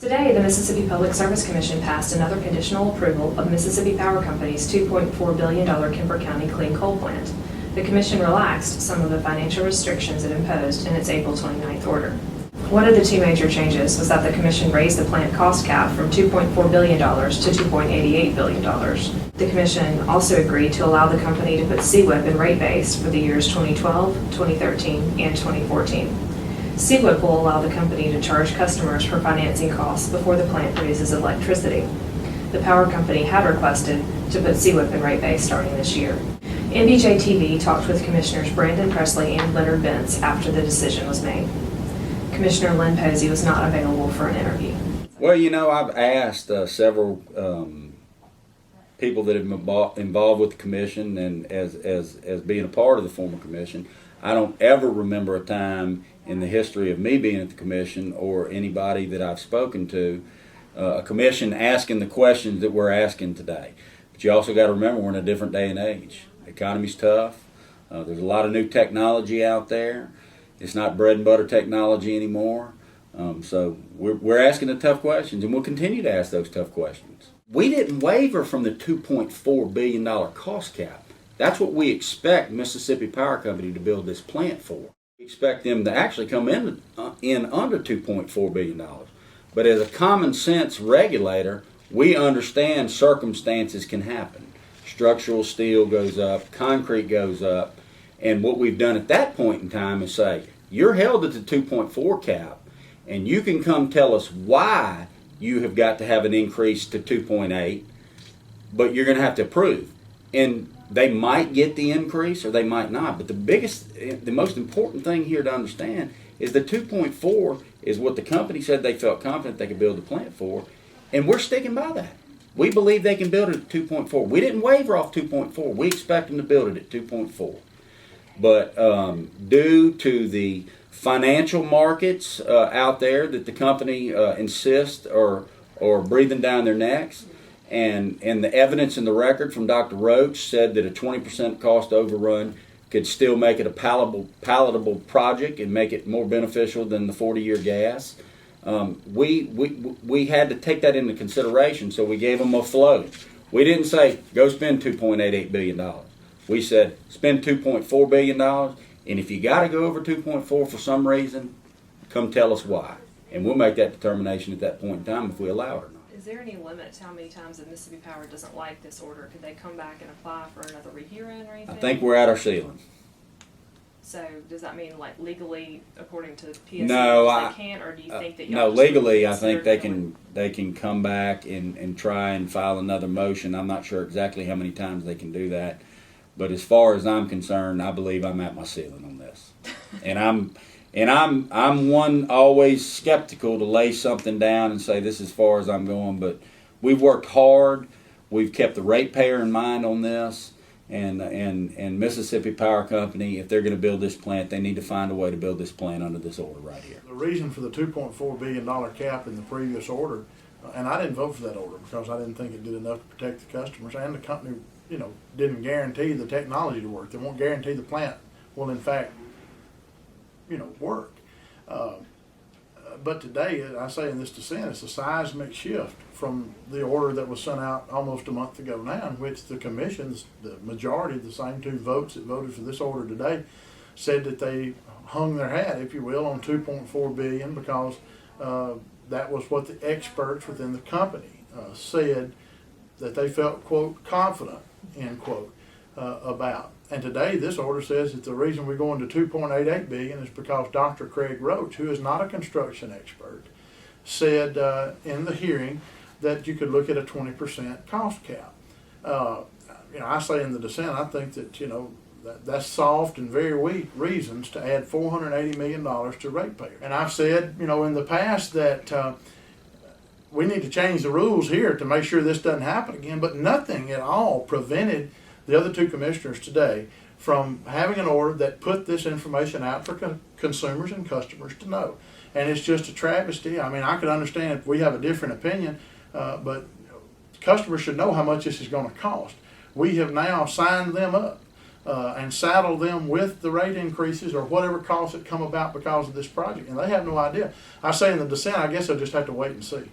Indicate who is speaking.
Speaker 1: Today, the Mississippi Public Service Commission passed another conditional approval of Mississippi Power Company's $2.4 billion Kemper County Clean Coal Plant. The Commission relaxed some of the financial restrictions it imposed in its April 29th order. One of the two major changes was that the Commission raised the plant cost cap from $2.4 billion to $2.88 billion. The Commission also agreed to allow the company to put CWIP in rate base for the years 2012, 2013, and 2014. CWIP will allow the company to charge customers for financing costs before the plant produces electricity. The power company had requested to put CWIP in rate base starting this year. NBJ-TV talked with Commissioners Brandon Presley and Leonard Bentz after the decision was made. Commissioner Lynn Posey was not available for an interview.
Speaker 2: Well, you know, I've asked several people that have been involved with the commission and as being a part of the former commission. I don't ever remember a time in the history of me being at the commission or anybody that I've spoken to, a commission asking the questions that we're asking today. But you also got to remember we're in a different day and age. The economy's tough. There's a lot of new technology out there. It's not bread and butter technology anymore. So we're asking the tough questions, and we'll continue to ask those tough questions. We didn't waver from the $2.4 billion cost cap. That's what we expect Mississippi Power Company to build this plant for. We expect them to actually come in under $2.4 billion. But as a common sense regulator, we understand circumstances can happen. Structural steel goes up, concrete goes up, and what we've done at that point in time is say, you're held at the 2.4 cap, and you can come tell us why you have got to have an increase to 2.8, but you're going to have to approve. And they might get the increase or they might not. But the most important thing here to understand is the 2.4 is what the company said they felt confident they could build the plant for, and we're sticking by that. We believe they can build it at 2.4. We didn't waver off 2.4. We expect them to build it at 2.4. But due to the financial markets out there that the company insists are breathing down their necks, and the evidence in the record from Dr. Roach said that a 20% cost overrun could still make it a palatable project and make it more beneficial than the 40-year gas. We had to take that into consideration, so we gave them a float. We didn't say, go spend $2.88 billion. We said, spend $2.4 billion, and if you got to go over 2.4 for some reason, come tell us why. And we'll make that determination at that point in time if we allow it or not.
Speaker 1: Is there any limit to how many times that Mississippi Power doesn't like this order? Could they come back and apply for another rehearing or anything?
Speaker 2: I think we're at our ceiling.
Speaker 1: So does that mean, like, legally, according to the PSC, they can't, or do you think that y'all?
Speaker 2: No, legally, I think they can come back and try and file another motion. I'm not sure exactly how many times they can do that, but as far as I'm concerned, I believe I'm at my ceiling on this, and I'm one always skeptical to lay something down and say this is as far as I'm going, but we've worked hard. We've kept the ratepayer in mind on this. And Mississippi Power Company, if they're going to build this plant, they need to find a way to build this plant under this order right here.
Speaker 3: The reason for the $2.4 billion cap in the previous order, and I didn't vote for that order because I didn't think it did enough to protect the customers, and the company, didn't guarantee the technology to work. They won't guarantee the plant will in fact, work. But today, I say in this dissent, it's a seismic shift from the order that was sent out almost a month ago now, in which the commissions, the majority of the same two votes that voted for this order today, said that they hung their hat, if you will, on $2.4 billion because that was what the experts within the company said that they felt, quote, confident, end quote, about. And today, this order says that the reason we're going to $2.88 billion is because Dr. Craig Roach, who is not a construction expert, said in the hearing that you could look at a 20% cost cap. I say in the dissent, I think that that's soft and very weak reasons to add $480 million to ratepayer. And I've said, in the past that we need to change the rules here to make sure this doesn't happen again, but nothing at all prevented the other two commissioners today from having an order that put this information out for consumers and customers to know. And it's just a travesty. I mean, I could understand if we have a different opinion, but customers should know how much this is going to cost. We have now signed them up and saddle them with the rate increases or whatever costs that come about because of this project. And they have no idea. I say in the dissent, I guess they'll just have to wait and see.